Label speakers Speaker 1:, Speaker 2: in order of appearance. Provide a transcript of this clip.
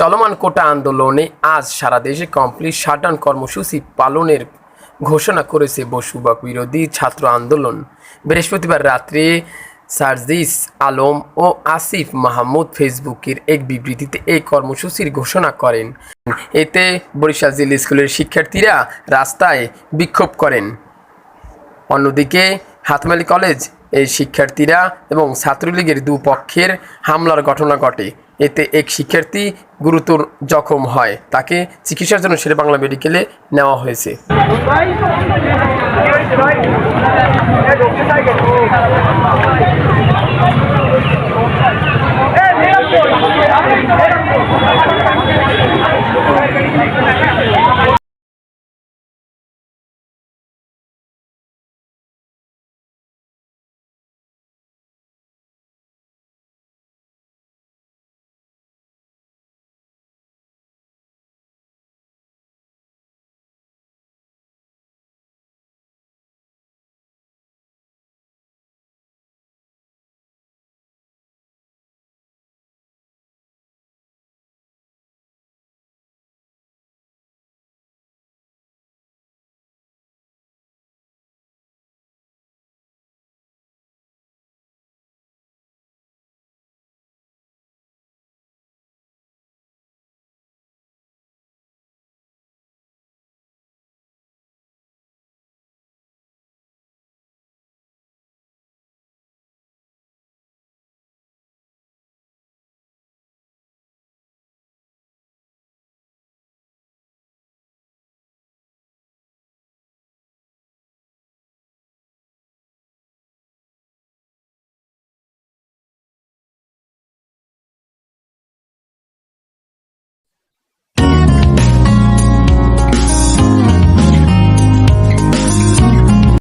Speaker 1: চলমান কোটা আন্দোলনে আজ সারা দেশে কমপ্লিট শাটডাউন কর্মসূচি পালনের ঘোষণা করেছে বসুবাক বিরোধী ছাত্র আন্দোলন। বৃহস্পতিবার রাত্রে সার্জিস আলম ও আসিফ মাহমুদ ফেসবুকের এক বিবৃতিতে এই কর্মসূচির ঘোষণা করেন। এতে বরিশাল জিলা স্কুলের শিক্ষার্থীরা রাস্তায় বিক্ষোভ করেন। অন্যদিকে হাতমালি কলেজ এই শিক্ষার্থীরা এবং ছাত্রলীগের দুপক্ষের হামলার ঘটনা ঘটে। এতে এক শিক্ষার্থী গুরুতর জখম হয়, তাকে চিকিৎসার জন্য শেরেবাংলা মেডিকেলে নেওয়া হয়েছে।